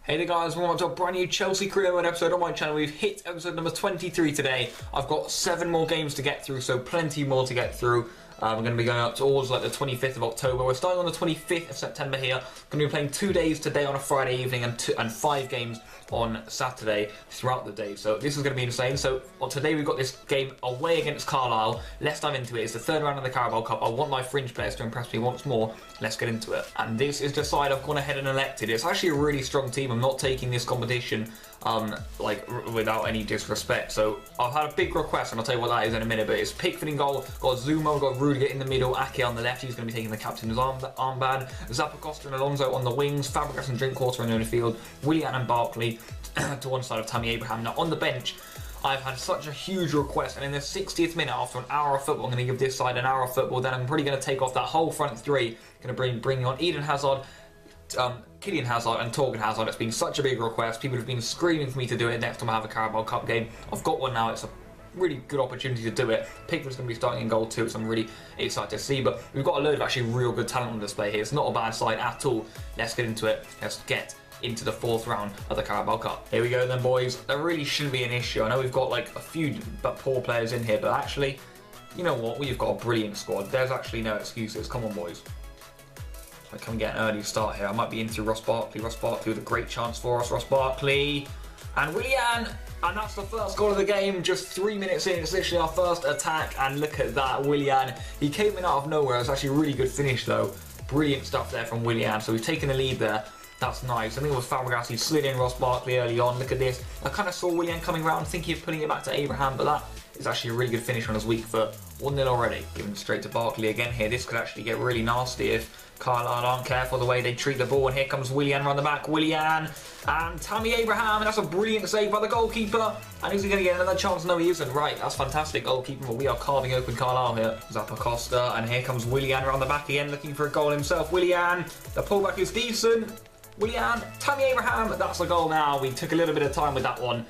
Hey there guys, welcome to a brand new Chelsea career mode episode on my channel. We've hit episode number 23 today. I've got 7 more games to get through, so plenty more to get through. We're going to be going up towards like the 25th of October. We're starting on the 25th of September here. Going to be playing 2 days today on a Friday evening and 5 games on Saturday throughout the day. So this is going to be insane. So today we've got this game away against Carlisle. Let's dive into it. It's the 3rd round of the Carabao Cup. I want my fringe players to impress me once more. Let's get into it. And this is the side I've gone ahead and elected. It's actually a really strong team. I'm not taking this competition without any disrespect. So I've had a big request, and I'll tell you what that is in a minute. But it's Pickford in goal, got Zuma, got Rudiger in the middle, Ake on the left. He's going to be taking the captain's armband. Zappacosta and Alonso on the wings, Fabregas and Drinkwater in the midfield, Willian and Barkley to one side of Tammy Abraham. Now on the bench, I've had such a huge request, and in the 60th minute, after an hour of football, I'm going to give this side an hour of football. Then I'm probably going to take off that whole front three. Going to bring on Eden Hazard, Kylian Hazard and Torgan Hazard. It's been such a big request. People have been screaming for me to do it next time I have a Carabao Cup game. I've got one now. It's a really good opportunity to do it. Pickford's going to be starting in goal too, so I'm really excited to see. But we've got a load of actually real good talent on display here. It's not a bad side at all. Let's get into it. Let's get into the 4th round of the Carabao Cup. Here we go then, boys. There really shouldn't be an issue. I know we've got like a few but poor players in here, but actually, you know what? We've got a brilliant squad. There's actually no excuses. Come on, boys. I can get an early start here. I might be in through Ross Barkley. Ross Barkley with a great chance for us. Ross Barkley and Willian. And that's the first goal of the game. Just 3 minutes in. It's literally our first attack. And look at that, Willian. He came in out of nowhere. It's actually a really good finish though. Brilliant stuff there from Willian. So we've taken the lead there. That's nice. I think it was Fabregas. He slid in Ross Barkley early on. Look at this. I kind of saw Willian coming around thinking of putting it back to Abraham, but that is actually a really good finish on his weak foot. 1-0 already. Giving it straight to Barkley again here. This could actually get really nasty if Carlisle aren't careful the way they treat the ball. And here comes Willian around the back. Willian and Tammy Abraham. And that's a brilliant save by the goalkeeper. And is he going to get another chance? No, he isn't. Right, that's fantastic goalkeeping. But we are carving open Carlisle here. Zappacosta. And here comes Willian around the back again, looking for a goal himself. Willian. The pullback is decent. Willian. Tammy Abraham. That's a goal now. We took a little bit of time with that one.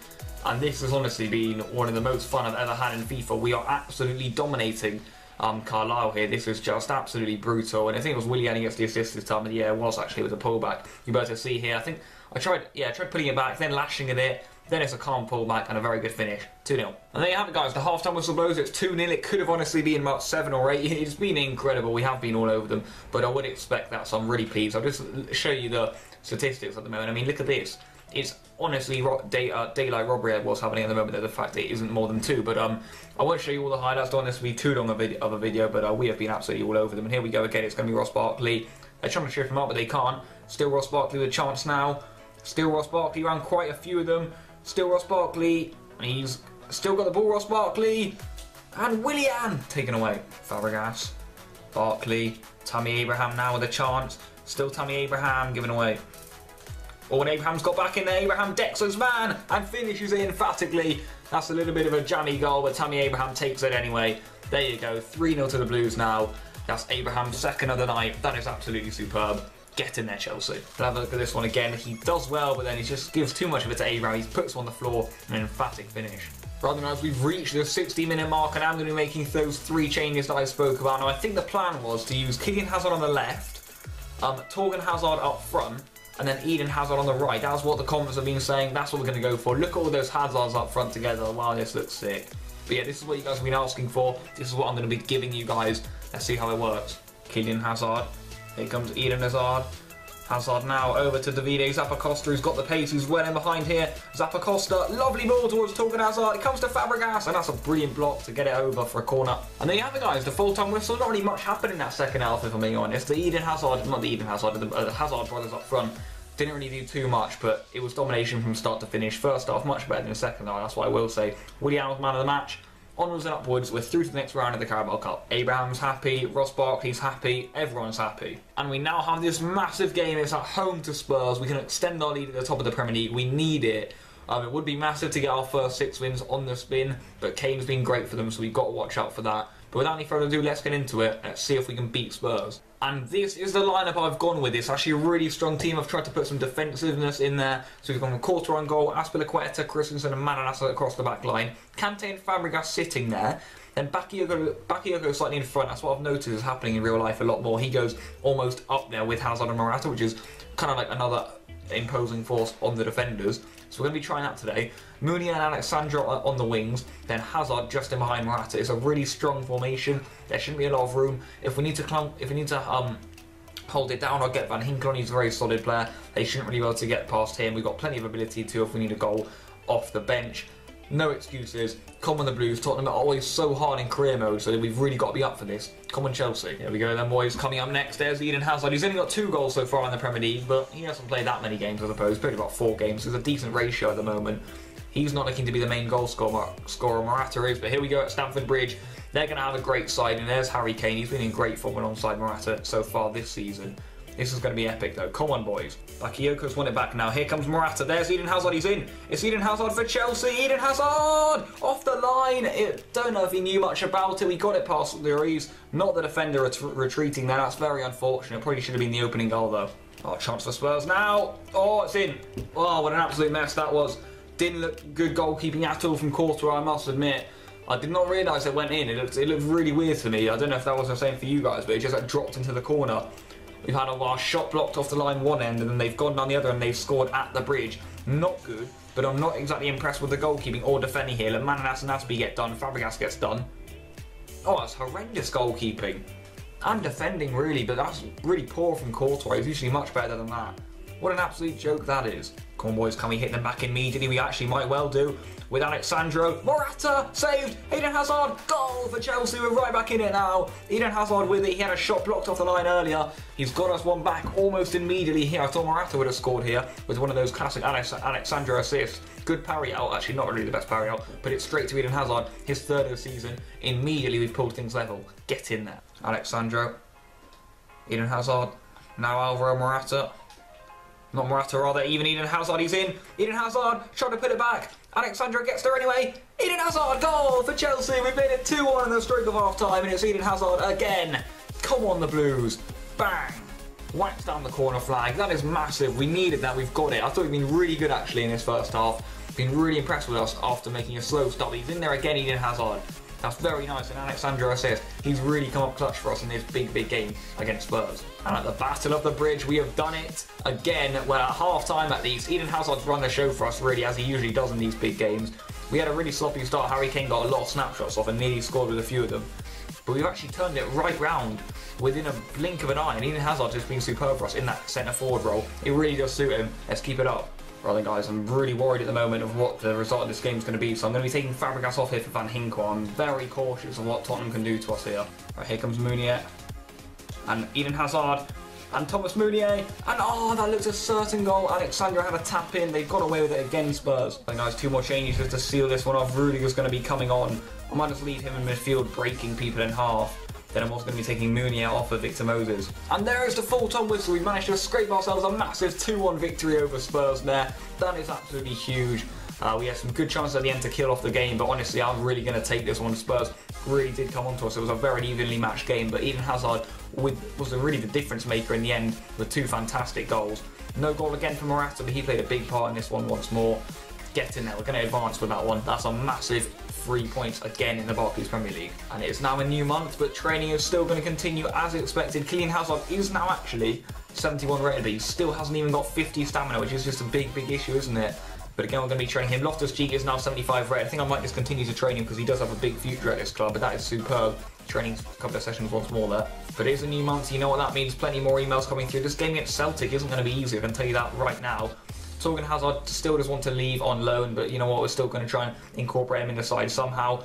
And this has honestly been one of the most fun I've ever had in FIFA. We are absolutely dominating Carlisle here. This is just absolutely brutal. And I think it was Willian who gets the assist this time. And yeah, it was actually with a pullback. You better see here. I think I tried putting it back, then lashing it in. Then it's a calm pullback and a very good finish. 2-0. And there you have it, guys. The half-time whistle blows. It's 2-0. It could have honestly been about 7 or 8. It's been incredible. We have been all over them. But I would expect that, so I'm really pleased. I'll just show you the statistics at the moment. I mean, look at this. It's honestly daylight robbery at what's happening at the moment, the fact that it isn't more than 2. But I won't show you all the highlights. Don't want this to be too long of a video, but we have been absolutely all over them. And here we go again. It's going to be Ross Barkley. They're trying to trip him up, but they can't. Still Ross Barkley with a chance now. Still Ross Barkley around quite a few of them. Still Ross Barkley. He's still got the ball, Ross Barkley. And Willian taken away. Fabregas. Barkley. Tammy Abraham now with a chance. Still Tammy Abraham given away. Oh, and Abraham's got back in there. Abraham decks his man and finishes it emphatically. That's a little bit of a jammy goal, but Tammy Abraham takes it anyway. There you go. 3-0 to the Blues now. That's Abraham's 2nd of the night. That is absolutely superb. Get in there, Chelsea. We'll have a look at this one again. He does well, but then he just gives too much of it to Abraham. He puts him on the floor. An emphatic finish. Rather than as we've reached the 60-minute mark, and I'm going to be making those 3 changes that I spoke about. Now, I think the plan was to use Kylian Hazard on the left, Torgan Hazard up front, and then Eden Hazard on the right. That's what the comments have been saying. That's what we're going to go for. Look at all those Hazards up front together. Wow, this looks sick. But yeah, this is what you guys have been asking for. This is what I'm going to be giving you guys. Let's see how it works. Kylian Hazard. Here comes Eden Hazard. Hazard now over to Davide Zappacosta, who's got the pace, who's well in behind here. Zappacosta, lovely ball towards Torgan Hazard. It comes to Fabregas, and that's a brilliant block to get it over for a corner. And there you have it, guys. The full-time whistle. Not really much happened in that second half, if I'm being honest. The Hazard brothers up front didn't really do too much, but it was domination from start to finish. First half, much better than the second half. That's what I will say. Willian was man of the match. Onwards and upwards, we're through to the next round of the Carabao Cup. Abraham's happy, Ross Barkley's happy, everyone's happy. And we now have this massive game. It's at home to Spurs. We can extend our lead at the top of the Premier League. We need it. It would be massive to get our first 6 wins on the spin, but Kane's been great for them, so we've got to watch out for that. But without any further ado, let's get into it. Let's see if we can beat Spurs. And this is the lineup I've gone with. It's actually a really strong team. I've tried to put some defensiveness in there. So we've gone Quarter on goal, Azpilicueta, Christensen and Manalas across the back line. Kante and Fabregas sitting there. Then Bakayoko slightly in front. That's what I've noticed is happening in real life a lot more. He goes almost up there with Hazard and Morata, which is kind of like another imposing force on the defenders. So we're going to be trying that today. Mooney and Alexandra on the wings, then Hazard just in behind Morata. It's a really strong formation. There shouldn't be a lot of room. If we need to hold it down, I'll get Van Hinkel on. He's a very solid player. They shouldn't really be able to get past him. We've got plenty of ability too if we need a goal off the bench. No excuses. Come on the Blues. Tottenham are always so hard in career mode, so we've really got to be up for this. Come on Chelsea. Here we go then, boys. Coming up next, there's Eden Hazard. He's only got 2 goals so far in the Premier League, but he hasn't played that many games, I suppose. He's played about 4 games. There's a decent ratio at the moment. He's not looking to be the main goal scorer. Morata is, but here we go at Stamford Bridge. They're going to have a great side, and there's Harry Kane. He's been in great form alongside Morata so far this season. This is going to be epic though. Come on, boys. Bakayoko's won it back now. Here comes Morata. There's Eden Hazard. He's in. It's Eden Hazard for Chelsea. Eden Hazard! Off the line. Don't know if he knew much about it. We got it past Lloris. Not the defender retreating there. That's very unfortunate. Probably should have been the opening goal though. Oh, chance for Spurs now. Oh, it's in. Oh, what an absolute mess that was. Didn't look good goalkeeping at all from Courtois, I must admit. I did not realise it went in. It looked really weird to me. I don't know if that was the same for you guys, but it just dropped into the corner. We've had a shot blocked off the line one end, and then they've gone down the other and they've scored at the bridge. Not good, but I'm not exactly impressed with the goalkeeping or defending here. Mananas and Nasby get done, Fabregas gets done. Oh, that's horrendous goalkeeping. And defending really, but that's really poor from Courtois. He's usually much better than that. What an absolute joke that is. Come on boys, can we hit them back immediately? We actually might well do. With Alexandro, Morata, saved, Eden Hazard, goal for Chelsea, we're right back in it now. Eden Hazard with it, he had a shot blocked off the line earlier. He's got us one back almost immediately here. I thought Morata would have scored here with one of those classic Alexandro assists. Good parry out, actually not really the best parry out, but it's straight to Eden Hazard, his 3rd of the season. Immediately we've pulled things level. Get in there. Alexandro, Eden Hazard, now Alvaro Morata. Not Morata, rather, even Eden Hazard, he's in. Eden Hazard, trying to put it back. Alexandra gets there anyway. Eden Hazard, goal for Chelsea. We've made it 2-1 in the stroke of half time, and it's Eden Hazard again. Come on, the Blues. Bang. Whacks down the corner flag. That is massive. We needed that. We've got it. I thought we'd been really good, actually, in this first half. Been really impressed with us after making a slow start. He's in there again, Eden Hazard. That's very nice, and Alexandra assist. He's really come up clutch for us in this big game against Spurs. And at the Battle of the Bridge, we have done it again. Well, at half-time at least, Eden Hazard's run the show for us, really, as he usually does in these big games. We had a really sloppy start. Harry Kane got a lot of snapshots off and nearly scored with a few of them. But we've actually turned it right round within a blink of an eye, and Eden Hazard has been superb for us in that centre-forward role. It really does suit him. Let's keep it up. Right then, guys, I'm really worried at the moment of what the result of this game is going to be, so I'm going to be taking Fabregas off here for Van Hinkel. I'm very cautious of what Tottenham can do to us here. Right, here comes Meunier, and Eden Hazard, and Thomas Meunier, and oh, that looks a certain goal. Alexandra had a tap in, they've got away with it again, Spurs. Right, guys, 2 more changes just to seal this one off. Rudiger's going to be coming on. I might just leave him in midfield, breaking people in half. Then I'm also going to be taking Meunier off of Victor Moses. And there is the full-time whistle. We managed to scrape ourselves a massive 2-1 victory over Spurs there. That is absolutely huge. We had some good chances at the end to kill off the game, but honestly, I'm really going to take this one. Spurs really did come onto us. It was a very evenly matched game, but Eden Hazard was really the difference maker in the end with 2 fantastic goals. No goal again for Morata, but he played a big part in this one once more. Get in there. We're going to advance with that one. That's a massive 3 points again in the Barclays Premier League. And it is now a new month, but training is still going to continue as expected. Kylian Hazard is now actually 71 rated, but he still hasn't even got 50 stamina, which is just a big issue, isn't it? But again, we're going to be training him. Loftus-Cheek is now 75 rated. I think I might just continue to train him because he does have a big future at this club, but that is superb. Training a couple of sessions once more there. But it is a new month, so you know what that means. Plenty more emails coming through. This game against Celtic isn't going to be easy, I can tell you that right now. Torgan Hazard still does want to leave on loan, but you know what, we're still going to try and incorporate him in the side somehow.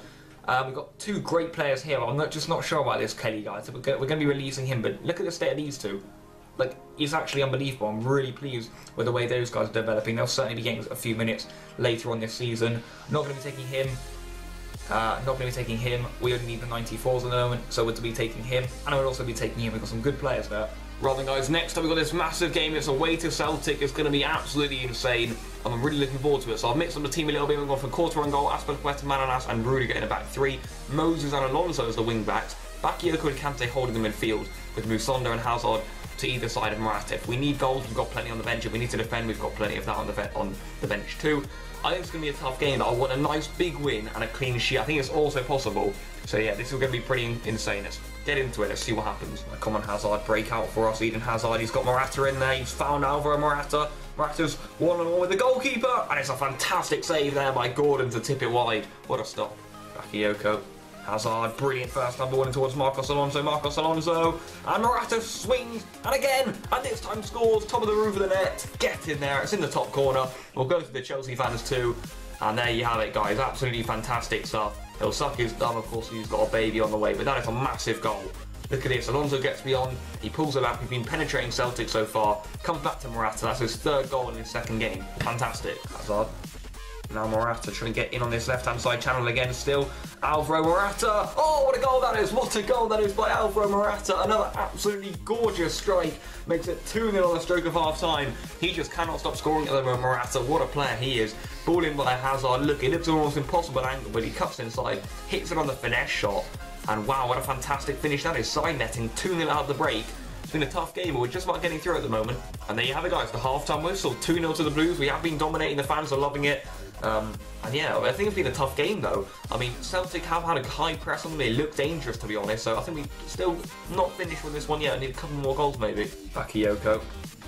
We've got 2 great players here. I'm just not sure about this Kelly guy. So we're going to be releasing him, but look at the state of these 2. Like, he's actually unbelievable. I'm really pleased with the way those guys are developing. They'll certainly be getting a few minutes later on this season. Not going to be taking him. We only need the 94s at the moment, so we're to be taking him. And we'll also be taking him. We've got some good players there. Right then, guys, next up we've got this massive game. It's away to Celtic. It's going to be absolutely insane, and I'm really looking forward to it. So I've mixed up the team a little bit. We've gone for Courtois in goal, Azpilicueta, Mananas, and Rudiger in the back 3. Moses and Alonso as the wing backs. Bakayoko and Kante holding the midfield, with Musonda and Hazard to either side of Morata. If we need goals, we've got plenty on the bench. If we need to defend, we've got plenty of that on the bench too. I think it's going to be a tough game, but I want a nice big win and a clean sheet. I think it's also possible. So yeah, this is going to be pretty insane. Let's get into it. Let's see what happens. Come on, Hazard, break out for us. Eden Hazard, he's got Morata in there. He's found Alvaro Morata. Morata's one-on-one with the goalkeeper, and it's a fantastic save there by Gordon to tip it wide. What a stop. Bakayoko. Hazard, brilliant first number one towards Marcos Alonso, and Morata swings, and again, and this time scores, top of the roof of the net, get in there, it's in the top corner. We'll go to the Chelsea fans too, and there you have it guys, absolutely fantastic stuff. He'll suck his thumb, of course, he's got a baby on the way, but that is a massive goal. Look at this, Alonso gets beyond, he pulls it back, he's been penetrating Celtic so far, comes back to Morata, that's his third goal in his second game, fantastic. Hazard. Now Morata trying to get in on this left-hand side channel again still. Alvaro Morata. Oh, what a goal that is. What a goal that is by Alvaro Morata. Another absolutely gorgeous strike. Makes it 2-0 on the stroke of half-time. He just cannot stop scoring at the moment, Morata. What a player he is. Ball in by Hazard. Look, it looks almost impossible angle, but he cuts inside, hits it on the finesse shot. And wow, what a fantastic finish that is. Side netting, 2-0 out of the break. It's been a tough game, but we're just about getting through at the moment. And there you have it guys, the half-time whistle. 2-0 to the Blues. We have been dominating, the fans are loving it. And yeah, I think it's been a tough game though. I mean, Celtic have had a high press on them, they look dangerous to be honest, so I think we're still not finished with this one yet. I need a couple more goals maybe. Bakayoko.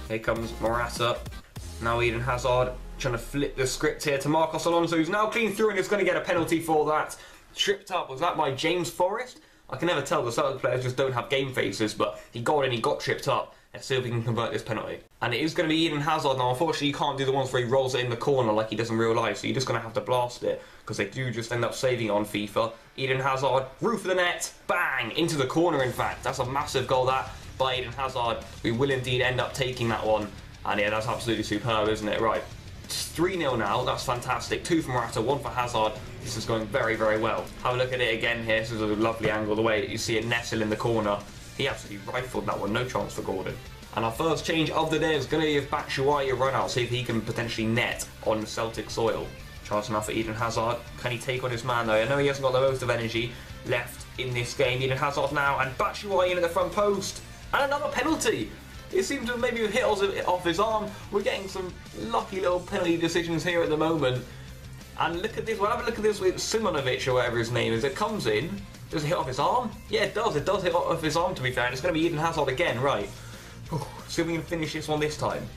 Here comes Morata. Now Eden Hazard trying to flip the script here to Marcos Alonso, who's now clean through and is going to get a penalty for that. Tripped up, was that by James Forrest? I can never tell, the Celtic players just don't have game faces, but he got in, he got tripped up. Let's see if we can convert this penalty. And it is going to be Eden Hazard now. Unfortunately, you can't do the ones where he rolls it in the corner like he does in real life, so you're just going to have to blast it, because they do just end up saving it on FIFA. Eden Hazard, roof of the net, bang, into the corner in fact. That's a massive goal that by Eden Hazard. We will indeed end up taking that one. And yeah, that's absolutely superb, isn't it? Right, it's 3-0 now, that's fantastic. 2 for Morata, 1 for Hazard. This is going very, very well. Have a look at it again here. This is a lovely angle, the way you see it nestle in the corner. He absolutely rifled that one, no chance for Gordon. And our first change of the day is going to give Batshuayi a run out, see if he can potentially net on Celtic soil. Chance now for Eden Hazard. Can he take on his man though? I know he hasn't got the most of energy left in this game. Eden Hazard now, and Batshuayi in at the front post. And another penalty! It seems to have maybe hit off his arm. We're getting some lucky little penalty decisions here at the moment. And look at this, we'll have a look at this with Simonovic or whatever his name is. It comes in, does it hit off his arm? Yeah, it does hit off his arm to be fair, and it's going to be Eden Hazard again, right. See if we can finish this one this time.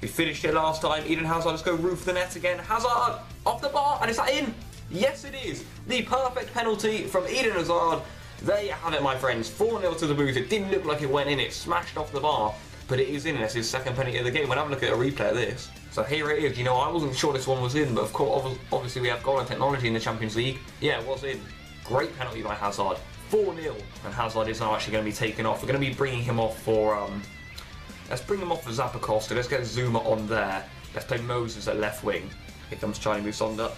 We finished it last time, Eden Hazard, let's go roof the net again. Hazard, off the bar, and is that in? Yes it is, the perfect penalty from Eden Hazard. There you have it my friends, 4-0 to the Blues. It didn't look like it went in, it smashed off the bar, but it is in, that's his second penalty of the game. We'll have a look at a replay of this. So here it is, you know, I wasn't sure this one was in, but of course, obviously we have goal and technology in the Champions League. Yeah, it was in. Great penalty by Hazard, 4-0, and Hazard is now actually going to be taken off. We're going to be bringing him off for, let's bring him off for Zappacosta. Let's get Zuma on there. Let's play Moses at left wing. Here comes Charlie Musonda.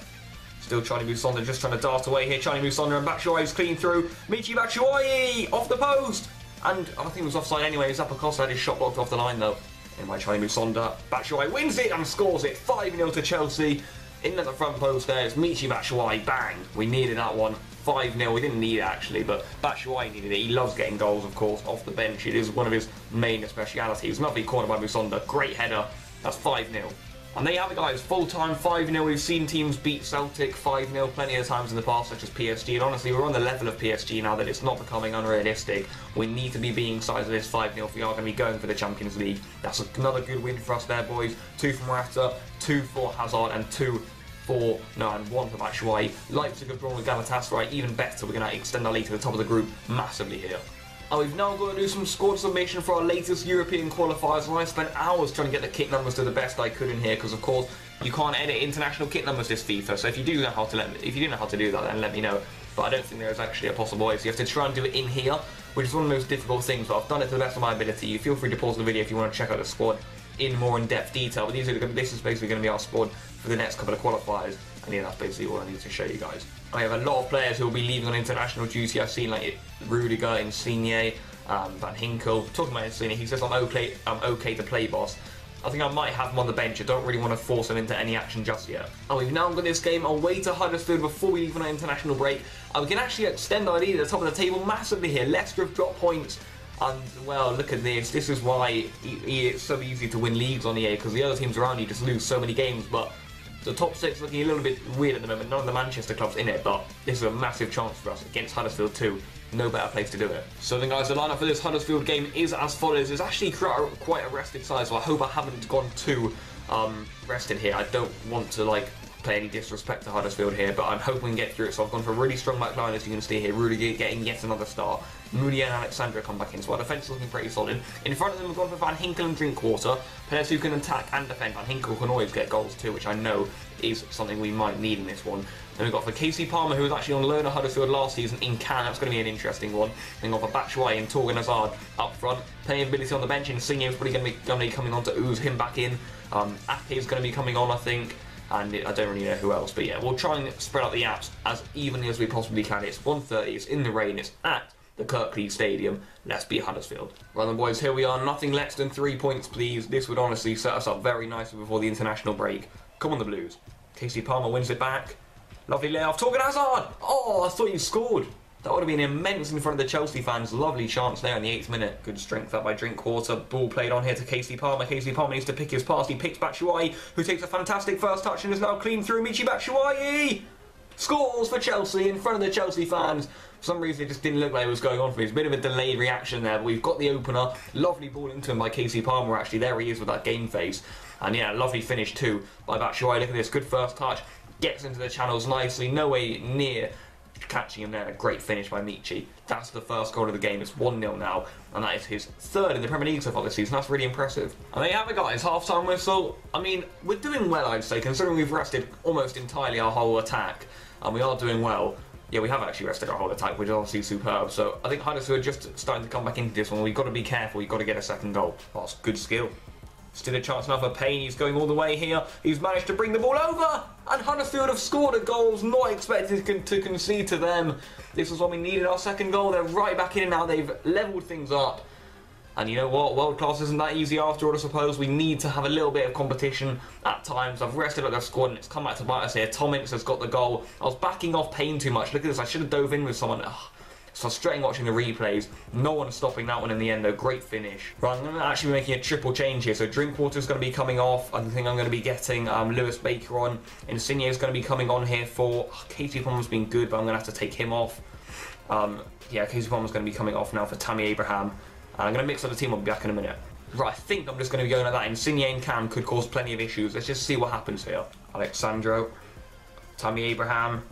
Still Charlie Musonda just trying to dart away here. Charlie Musonda and Batshuayi's clean through. Michy Batshuayi off the post. And I think it was offside anyway. Zappacosta had his shot blocked off the line though. In by Charlie Musonda. Batshuayi wins it and scores it. 5-0 to Chelsea. In at the front post there. It's Michy Batshuayi. Bang. We needed that one. 5-0. We didn't need it actually, but Batshuayi needed it. He loves getting goals, of course, off the bench. It is one of his main specialities. Lovely corner by Musonda. Great header. That's 5-0. And there you have it guys, full-time 5-0. We've seen teams beat Celtic 5-0 plenty of times in the past, such as PSG, and honestly we're on the level of PSG now that it's not becoming unrealistic. We need to be beating sides of this 5-0 if we are going to be going for the Champions League. That's another good win for us there boys. 2 for Morata, 2 for Hazard, and 1 for Batshuayi. Leipzig have drawn with Galatasaray, even better. We're going to extend our lead to the top of the group massively here. And we've now got to do some squad submission for our latest European qualifiers, and I spent hours trying to get the kit numbers to the best I could in here, because of course you can't edit international kit numbers this FIFA. So if you do know how to do that, then let me know. But I don't think there is actually a possible way. So you have to try and do it in here, which is one of the most difficult things. But I've done it to the best of my ability. You feel free to pause the video if you want to check out the squad in more in-depth detail. But this is basically going to be our squad for the next couple of qualifiers. And yeah, that's basically all I need to show you guys. I have a lot of players who will be leaving on international duty. I've seen like Rudiger, Insigne, Van Hinkel. Talking about Insigne, he says I'm okay to play, boss. I think I might have him on the bench. I don't really want to force him into any action just yet. And we've now got this game away to Huddersfield before we leave on our international break. And we can actually extend our lead at the top of the table massively here. Leicester have dropped points. And, well, look at this. This is why it's so easy to win leagues on EA, because the other teams around you just lose so many games. But the top 6 looking a little bit weird at the moment. None of the Manchester clubs in it, but this is a massive chance for us against Huddersfield too. No better place to do it. So then guys, the lineup for this Huddersfield game is as follows. It's actually quite a rested side, so I hope I haven't gone too rested here. I don't want to like play any disrespect to Huddersfield here, but I'm hoping we can get through it. So I've gone for a really strong back line, as you can see here. Rudiger getting yet another start. Moody and Alexandra come back in, so our defence is looking pretty solid. In front of them, we've gone for Van Hinkel and Drinkwater. Players who can attack and defend. Van Hinkel can always get goals too, which I know is something we might need in this one. Then we've got for Casey Palmer, who was actually on loan at Huddersfield last season in Cannes. That's going to be an interesting one. Then we've got for Batshuayi and Torgan Hazard up front. Playing ability on the bench. Insigne is probably going to be coming on to ooze him back in. Ake is going to be coming on, I think. And I don't really know who else, but yeah, we'll try and spread out the apps as evenly as we possibly can. It's 1:30, it's in the rain, it's at the Kirklees Stadium. Let's beat Huddersfield. Right then, boys, here we are. Nothing less than 3 points, please. This would honestly set us up very nicely before the international break. Come on, the Blues. Casey Palmer wins it back. Lovely layoff. Torgan Hazard! Oh, I thought you scored. That would have been immense in front of the Chelsea fans. Lovely chance there in the 8th minute. Good strength up by Drinkwater. Ball played on here to Casey Palmer. Casey Palmer needs to pick his pass. He picks Batshuayi, who takes a fantastic first touch and is now clean through. Michy Batshuayi scores for Chelsea in front of the Chelsea fans. For some reason, it just didn't look like it was going on for me. It's a bit of a delayed reaction there, but we've got the opener. Lovely ball into him by Casey Palmer, actually. There he is with that game face. And yeah, lovely finish too by Batshuayi. Look at this. Good first touch. Gets into the channels nicely. No way near catching him there. A great finish by Michy. That's the first goal of the game. It's 1-0 now, and that is his 3rd in the Premier League so far this season. That's really impressive. And there you have it, guys. Half-time whistle. I mean, we're doing well, I'd say, considering we've rested almost entirely our whole attack, and we are doing well. Yeah, we have actually rested our whole attack, which is obviously superb. So I think Huddersfield are just starting to come back into this one. We've got to be careful. We've got to get a second goal. That's good skill. Still a chance now for Payne. He's going all the way here. He's managed to bring the ball over. And Huddersfield have scored a goal. Not expected to concede to them. This was what we needed, our second goal. They're right back in now. They've levelled things up. And you know what? World class isn't that easy after all, I suppose. We need to have a little bit of competition at times. I've rested up their squad and it's come back to bite us here. Tom Ince has got the goal. I was backing off Payne too much. Look at this. I should have dove in with someone. Ugh. It's frustrating watching the replays. No one stopping that one in the end though. Great finish. Right, I'm going to actually be making a triple change here. So Drinkwater's going to be coming off. I think I'm going to be getting Lewis Baker on. Insigne is going to be coming on here for... Casey Palmer's been good, but I'm going to have to take him off. Yeah, Casey Palmer's going to be coming off now for Tammy Abraham. And I'm going to mix up the team. I'll be back in a minute. Right, I think I'm just going to be going like that. Insigne and Cam could cause plenty of issues. Let's just see what happens here. Alexandro, Tammy Abraham,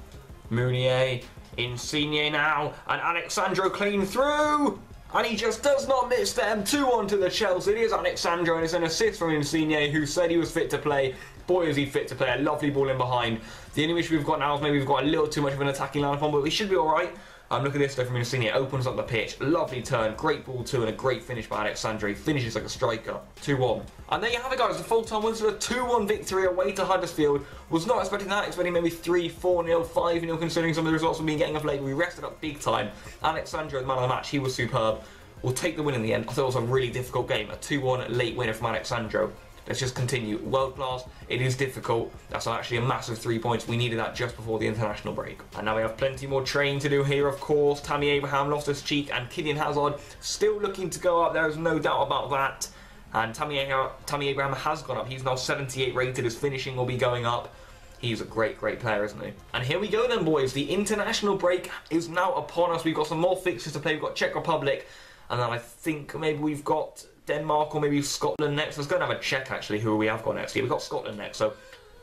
Mounier, Insigne now, and Alexandro clean through, and he just does not miss them. 2-1 to the Chelsea. It is Alexandro, and it's an assist from Insigne, who said he was fit to play. Boy, is he fit to play. A lovely ball in behind. The only issue we've got now is maybe we've got a little too much of an attacking line on, but we should be alright. Look at this though from Insigne. Opens up the pitch. Lovely turn. Great ball too, and a great finish by Alexandre. He finishes like a striker. 2-1. And there you have it, guys. The full-time whistle. A 2-1 victory away to Huddersfield. Was not expecting that. Expecting maybe 3-4-0, 5-0, considering some of the results we've been getting of late. We rested up big time. Alexandre, the man of the match, he was superb. We'll take the win in the end. I thought it was a really difficult game. A 2-1 late winner from Alexandro. Let's just continue. World class. It is difficult. That's actually a massive 3 points. We needed that just before the international break. And now we have plenty more training to do here, of course. Tammy Abraham, Loftus-Cheek, and Kylian Hazard still looking to go up. There is no doubt about that. And Tammy Abraham has gone up. He's now 78 rated. His finishing will be going up. He's a great, great player, isn't he? And here we go then, boys. The international break is now upon us. We've got some more fixtures to play. We've got Czech Republic. And then I think maybe we've got Denmark or maybe Scotland next. Let's go and have a check actually who we have got next. Yeah, we've got Scotland next. So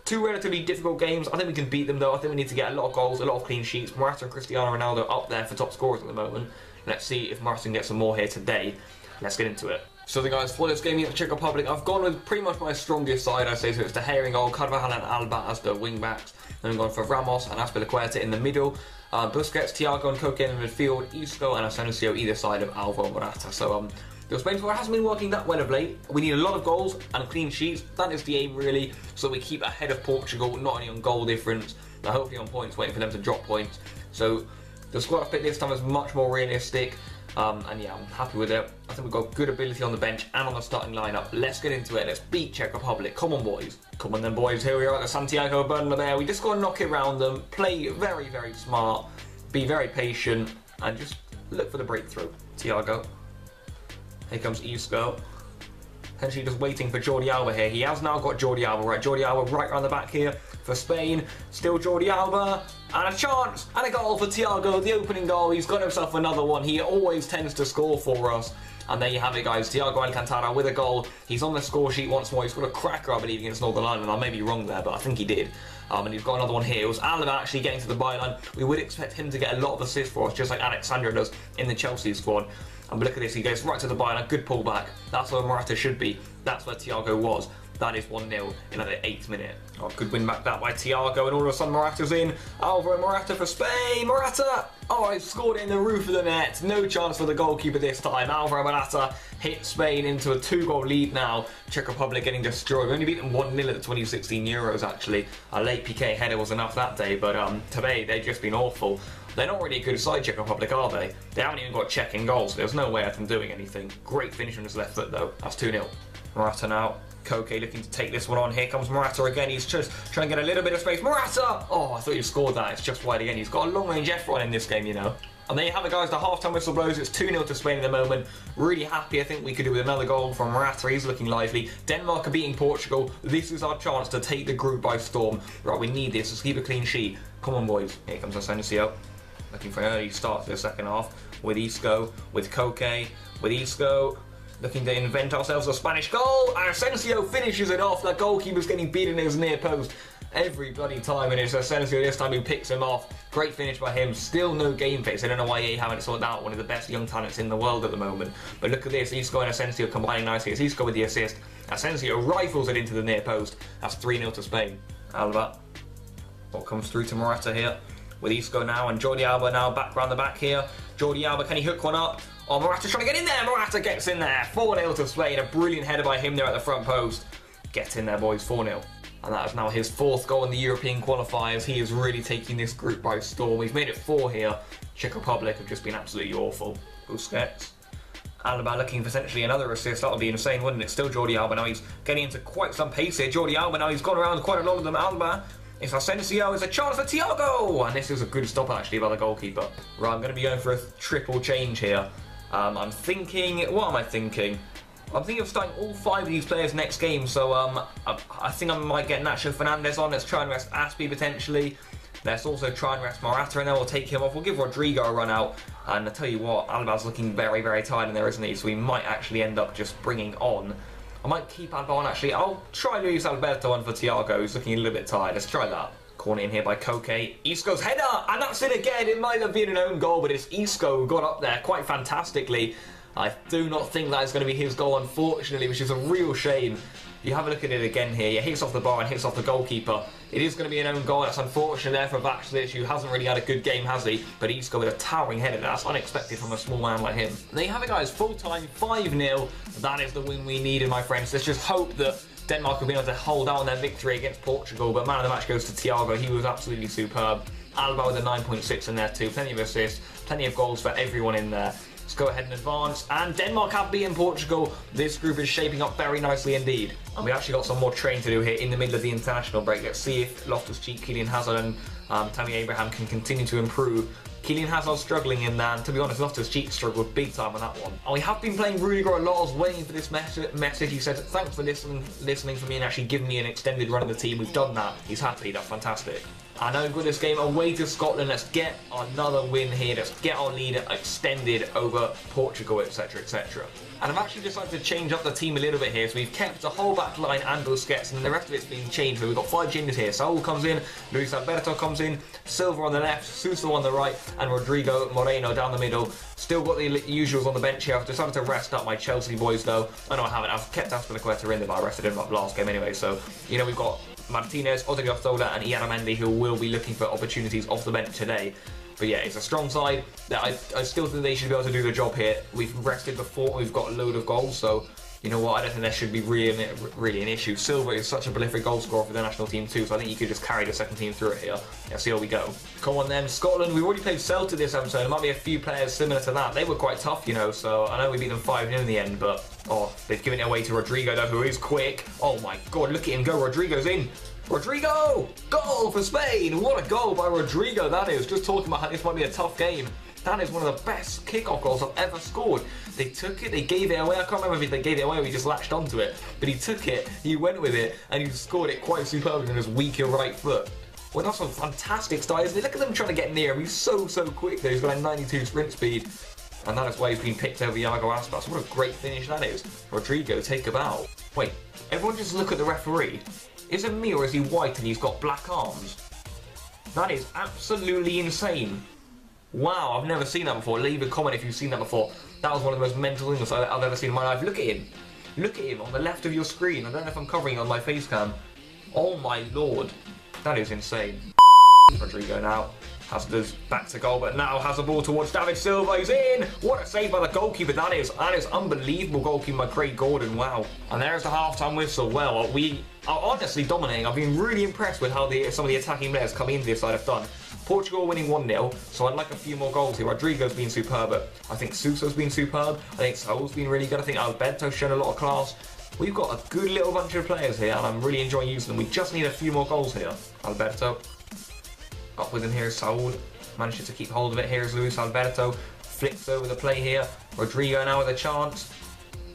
2 relatively difficult games. I think we can beat them though. I think we need to get a lot of goals, a lot of clean sheets. Morata and Cristiano Ronaldo up there for top scorers at the moment. Let's see if Morata can get some more here today. Let's get into it. So then guys, for this game against Czech Republic, I've gone with pretty much my strongest side, I'd say. So it's De Gea in goal, Carvajal and Alba as the wing backs. Then we've gone for Ramos and Azpilicueta in the middle. Busquets, Thiago and Koke in the midfield. Isco and Asensio either side of Alvaro Morata. So the Spain squad hasn't been working that well of late. We need a lot of goals and clean sheets. That is the aim really, so we keep ahead of Portugal, not only on goal difference, but hopefully on points, waiting for them to drop points. So the squad I picked this time is much more realistic. And yeah, I'm happy with it. I think we've got good ability on the bench and on the starting lineup. Let's get into it. Let's beat Czech Republic. Come on, boys. Come on then, boys. Here we are at the Santiago Bernabeu. We just got to knock it around them. Play very, very smart. Be very patient. And just look for the breakthrough. Thiago. Here comes Isco. Potentially just waiting for Jordi Alba here. He has now got Jordi Alba, right? Jordi Alba right around the back here for Spain. Still Jordi Alba. And a chance. And a goal for Thiago. The opening goal. He's got himself another one. He always tends to score for us. And there you have it, guys. Thiago Alcantara with a goal. He's on the score sheet once more. He's got a cracker, I believe, against Northern Ireland. I may be wrong there, but I think he did. And he's got another one here. It was Alaba actually getting to the byline. We would expect him to get a lot of assists for us, just like Alexandra does in the Chelsea squad. And look at this, he goes right to the byline, good pullback. That's where Morata should be. That's where Thiago was. That is 1-0 in the 8th minute. Oh, good win back that by Thiago, and all of a sudden Morata's in. Alvaro Morata for Spain. Morata! Oh, he scored it in the roof of the net. No chance for the goalkeeper this time. Alvaro Morata hit Spain into a 2-goal lead now. Czech Republic getting destroyed. We only beat them 1-0 at the 2016 Euros, actually. A late PK header was enough that day, but today they've just been awful. They're not really a good side, Czech Republic, are they? They haven't even got Czech in goals. There's no way of them doing anything. Great finish on his left foot, though. That's 2-0. Morata now. Koke looking to take this one on. Here comes Morata again. He's just trying to get a little bit of space. Morata! Oh, I thought you scored that. It's just wide again. He's got a long-range F1 in this game, you know. And there you have it, guys. The half-time whistle blows. It's 2-0 to Spain at the moment. Really happy. I think we could do with another goal from Morata. He's looking lively. Denmark are beating Portugal. This is our chance to take the group by storm. Right, we need this. Let's keep a clean sheet. Come on, boys. Here comes Asensio. Looking for an early start to the second half. With Isco, with Koke, with Isco. Looking to invent ourselves a Spanish goal. Asensio finishes it off. That goalkeeper's getting beaten in his near post every bloody time, and it's Asensio this time who picks him off. Great finish by him. Still no game face. I don't know why he haven't sorted out one of the best young talents in the world at the moment. But look at this. Isco and Asensio combining nicely. It's Isco with the assist. Asensio rifles it into the near post. That's 3-0 to Spain. Alba. What comes through to Morata here? With Isco now, and Jordi Alba now back round the back here. Jordi Alba, can he hook one up? Oh, Morata's trying to get in there. Morata gets in there. 4-0 to Spain. A brilliant header by him there at the front post. Get in there, boys. 4-0. And that is now his 4th goal in the European qualifiers. He is really taking this group by storm. We've made it 4 here. Czech Republic have just been absolutely awful. Busquets. Alaba looking for potentially another assist. That would be insane, wouldn't it? Still Jordi Alba now. He's getting into quite some pace here. Jordi Alba now. He's gone around quite a lot of them. Alba. It's Asensio, it's a chance for Thiago! And this is a good stop actually by the goalkeeper. Right, I'm going to be going for a triple change here. I'm thinking, what am I thinking? I'm thinking of starting all 5 of these players next game, so I think I might get Nacho Fernandez on. Let's try and rest Aspie potentially. Let's also try and rest Morata, and then we'll take him off. We'll give Rodrigo a run out. And I tell you what, Alba's looking very, very tired in there, isn't he? So we might actually end up just bringing on. I might keep Alba on actually. I'll try Luis Alberto on for Thiago, who's looking a little bit tired. Let's try that. Corner in here by Koke. Isco's header! And that's it again. It might have been an own goal, but it's Isco who got up there quite fantastically. I do not think that is going to be his goal, unfortunately, which is a real shame. You have a look at it again here. It hits off the bar and hits off the goalkeeper. It is going to be an own goal. That's unfortunate there for Vaclav, who hasn't really had a good game, has he? But Isco with a towering header. That's unexpected from a small man like him. And there you have it, guys. Full time, 5-0. That is the win we needed, my friends. Let's just hope that Denmark will be able to hold out on their victory against Portugal. But man of the match goes to Thiago. He was absolutely superb. Alba with a 9.6 in there too. Plenty of assists, plenty of goals for everyone in there. Let's go ahead and advance. And Denmark have beaten Portugal. This group is shaping up very nicely indeed. And we actually got some more training to do here in the middle of the international break. Let's see if Loftus-Cheek, Kylian Hazard and Tammy Abraham can continue to improve. Kylian Hazard struggling in there, and to be honest, Loftus-Cheek struggled big time on that one. And we have been playing Rudiger a lot. I was waiting for this message. He said, thanks for listening for me and actually giving me an extended run of the team. We've done that. He's happy. That's fantastic. And over this game, away to Scotland. Let's get another win here. Let's get our lead extended over Portugal, etc, etc. And I've actually decided to change up the team a little bit here. So we've kept the whole back line and Busquets, and then the rest of it's been changed. So we've got 5 changes here. Saul comes in, Luis Alberto comes in, Silva on the left, Suso on the right, and Rodrigo Moreno down the middle. Still got the usuals on the bench here. I've decided to rest up my Chelsea boys though. I know I haven't. I've kept Azpilicueta in there, but I rested him up last game anyway. So, you know, we've got Martinez, Odriozola and Iaramendi who will be looking for opportunities off the bench today. But yeah, it's a strong side. I still think they should be able to do the job here. We've rested before, we've got a load of goals, so you know what, I don't think there should be really an issue. Silva is such a prolific goal scorer for the national team too, so I think you could just carry the second team through it here. Let's see how we go. Come on then, Scotland, we've already played Celtic this episode. There might be a few players similar to that. They were quite tough, you know, so I know we beat them 5-0 in the end, but oh, they've given it away to Rodrigo though, who is quick. Oh my god, look at him go, Rodrigo's in. Rodrigo! Goal for Spain! What a goal by Rodrigo that is. Just talking about how this might be a tough game. That is one of the best kickoff goals I've ever scored. They took it, they gave it away. I can't remember if they gave it away or he just latched onto it. But he took it, he went with it, and he scored it quite superbly on his weaker right foot. Well, that's some fantastic style, isn't it? Look at them trying to get near him. He's so quick though. He's got like 92 sprint speed. And that is why he's been picked over Iago Aspas. What a great finish that is. Rodrigo, take a bow. Wait, everyone just look at the referee. Is it me or is he white and he's got black arms? That is absolutely insane. Wow, I've never seen that before. Leave a comment if you've seen that before. That was one of the most mental things I've ever seen in my life. Look at him. Look at him on the left of your screen. I don't know if I'm covering it on my face cam. Oh my lord. That is insane. Rodrigo now has this back to goal, but now has the ball towards David Silva. He's in. What a save by the goalkeeper that is. That is unbelievable goalkeeping by Craig Gordon. Wow. And there's the half-time whistle. Well, we are honestly dominating. I've been really impressed with how some of the attacking players coming into this side have done. Portugal winning 1-0, so I'd like a few more goals here. Rodrigo's been superb, but I think Suso's been superb. I think Saul's been really good. I think Alberto's shown a lot of class. We've got a good little bunch of players here, and I'm really enjoying using them. We just need a few more goals here. Alberto. Up with him here is Saul. Manages to keep hold of it. Here's Luis Alberto. Flips over the play here. Rodrigo now with a chance.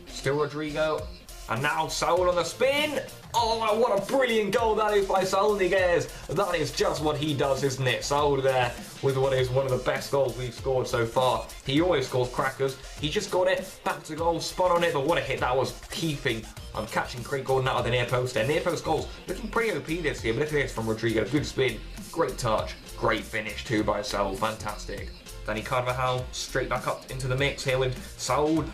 Still Rodrigo. And now Saul on the spin. Oh, what a brilliant goal that is by Saul Niguez. That is just what he does, isn't it? Saul there with what is one of the best goals we've scored so far. He always scores crackers. He just got it, back to goal, spot on it, but what a hit that was, keeping. I'm catching Craig Gordon out of the near post there. Near post goals looking pretty OP this year, but look at this from Rodrigo. Good spin, great touch, great finish too by Saul. Fantastic. Dani Carvajal straight back up into the mix here with Saul.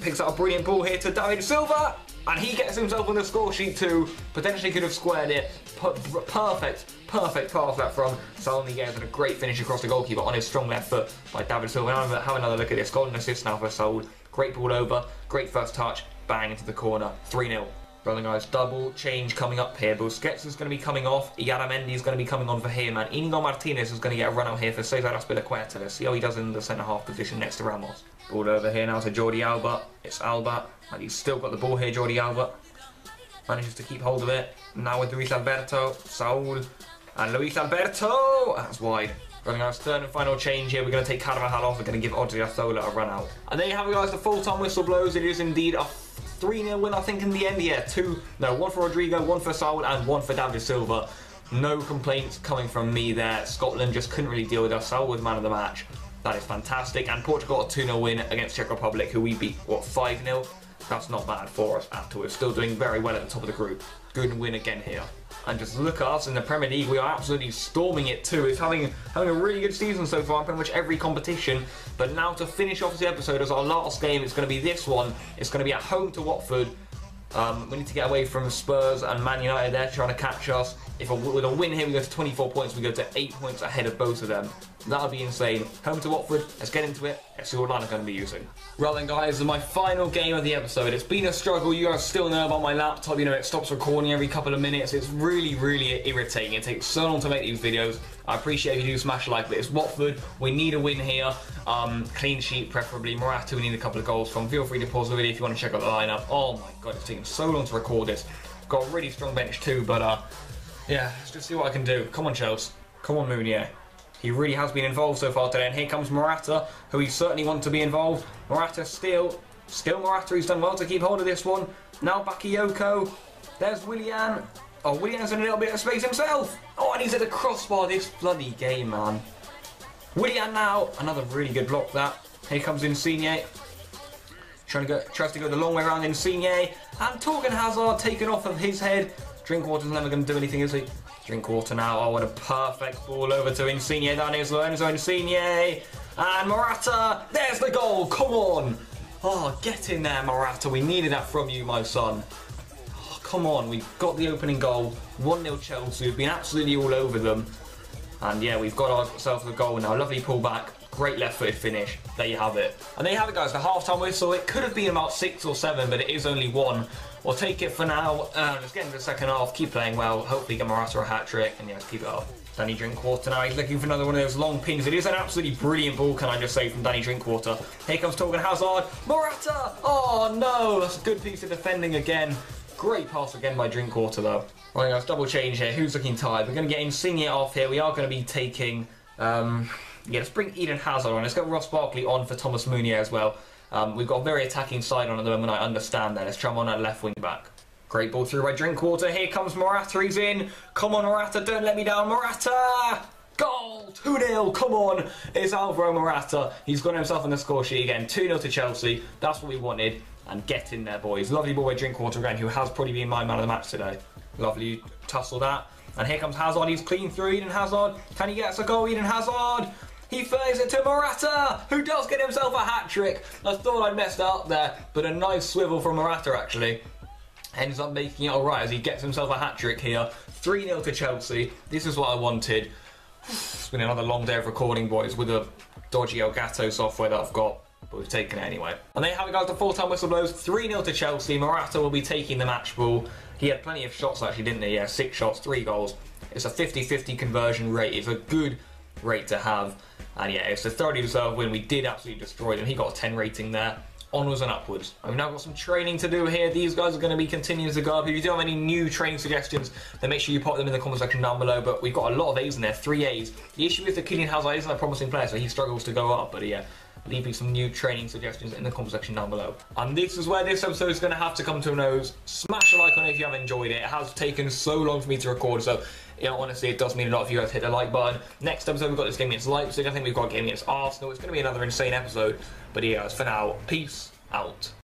Picks up a brilliant ball here to David Silva. And he gets himself on the score sheet too. Potentially could have squared it. Perfect pass that from Saul Niguez, and a great finish across the goalkeeper on his strong left foot by David Silva. Now have another look at this. Golden assist now for Saul. Great ball over. Great first touch. Bang into the corner. 3-0. Brother guys, double change coming up here. Busquets is going to be coming off. Iaramendi is going to be coming on for him. And Inigo Martinez is going to get a run out here for Cesar Azpilicueta. Let's see how he does in the centre-half position next to Ramos. Ball over here now to Jordi Alba. It's Alba. And he's still got the ball here, Jordi Alba. Manages to keep hold of it. Now with Luis Alberto. Saul. And Luis Alberto. That's wide. Running our third and final change here. We're going to take Carvajal off. We're going to give Odriozola a run out. And there you have it, guys. The full-time whistle blows. It is indeed a 3-0 win, I think, in the end. Yeah, one for Rodrigo, one for Saul, and one for David Silva. No complaints coming from me there. Scotland just couldn't really deal with us. Saul was man of the match. That is fantastic. And Portugal got a 2-0 win against Czech Republic, who we beat, what, 5-0? That's not bad for us at all. We're still doing very well at the top of the group. Good win again here. And just look at us in the Premier League. We are absolutely storming it too. It's having a really good season so far in pretty much every competition. But now to finish off the episode as our last game, it's going to be this one. It's going to be at home to Watford. We need to get away from Spurs and Man United. They're trying to catch us. With a win here, we go to 24 points. We go to 8 points ahead of both of them. That would be insane. Home to Watford. Let's get into it. Let's see what line I'm going to be using. Right then, guys, this is my final game of the episode. It's been a struggle. You guys still know about my laptop. You know, it stops recording every couple of minutes. It's really, really irritating. It takes so long to make these videos. I appreciate if you do smash a like, but it's Watford. We need a win here. Clean sheet, preferably. Morata, we need a couple of goals from. Feel free to pause the video if you want to check out the lineup. Oh my god, it's taking so long to record this. Got a really strong bench too, but yeah, let's just see what I can do. Come on, Chelsea. Come on, Mounier. He really has been involved so far today, and here comes Morata, who he certainly wants to be involved. Morata still Morata, he's done well to keep hold of this one. Now Bakayoko. There's Willian. Oh, Willian's in a little bit of space himself. Oh, and he's at the crossbar this bloody game, man. Willian now. Another really good block that. Here comes Insigne. Tries to go the long way around Insigne. And Torgan Hazard taken off of his head. Drinkwater's never going to do anything, is he? Drinkwater now. Oh, what a perfect ball over to Insigne. That is Lorenzo Insigne. And Morata. There's the goal. Come on. Oh, get in there, Morata. We needed that from you, my son. Oh, come on. We've got the opening goal. 1-0 Chelsea. We've been absolutely all over them. And yeah, we've got ourselves a goal now. Lovely pullback. Great left-footed finish. There you have it. And there you have it, guys. The half-time whistle. It could have been about 6 or 7, but it is only 1. We'll take it for now. Let's get into the second half. Keep playing well. Hopefully get Morata a hat-trick. And yeah, let's keep it up. Danny Drinkwater now. He's looking for another one of those long pins. It is an absolutely brilliant ball, can I just say, from Danny Drinkwater. Here comes Torgan Hazard. Morata! Oh, no. That's a good piece of defending again. Great pass again by Drinkwater, though. Right, guys, double change here. Who's looking tired? We're going to get Insigne off here. We are going to be taking... yeah, let's bring Eden Hazard on. Let's get Ross Barkley on for Thomas Meunier as well. We've got a very attacking side on at the moment, I understand that. Let's try him on at left wing back. Great ball through by Drinkwater. Here comes Morata, he's in. Come on, Morata, don't let me down, Morata! Goal! 2-0, come on! It's Alvaro Morata. He's got himself on the score sheet again. 2-0 to Chelsea. That's what we wanted. And get in there, boys. Lovely boy, Drinkwater again, who has probably been my man of the match today. Lovely tussle that. And here comes Hazard. He's clean through Eden Hazard. Can he get us a goal, Eden Hazard? He throws it to Morata, who does get himself a hat-trick. I thought I'd messed up there, but a nice swivel from Morata, actually. Ends up making it alright as he gets himself a hat-trick here. 3-0 to Chelsea. This is what I wanted. It's been another long day of recording, boys, with a dodgy Elgato software that I've got, but we've taken it anyway. And there you have it, guys, the full-time whistle blows. 3-0 to Chelsea. Morata will be taking the match ball. He had plenty of shots, actually, didn't he? Yeah, 6 shots, 3 goals. It's a 50-50 conversion rate. It's a good rate to have. And yeah, it's a thoroughly deserved win. We did absolutely destroy them. He got a 10 rating there. Onwards and upwards. I've now got some training to do here. These guys are going to be continuing to go up. If you do have any new training suggestions, then make sure you pop them in the comment section down below. But we've got a lot of A's in there, 3 A's. The issue is that Kylian Hazard isn't a promising player, so he struggles to go up. But yeah, leave me some new training suggestions in the comment section down below. And this is where this episode is going to have to come to a nose. Smash a like on it if you have enjoyed it. It has taken so long for me to record, so yeah, honestly, it does mean a lot if you guys hit the like button. Next episode, we've got this game against Leipzig. I think we've got a game against Arsenal. It's going to be another insane episode. But yeah, guys, for now, peace out.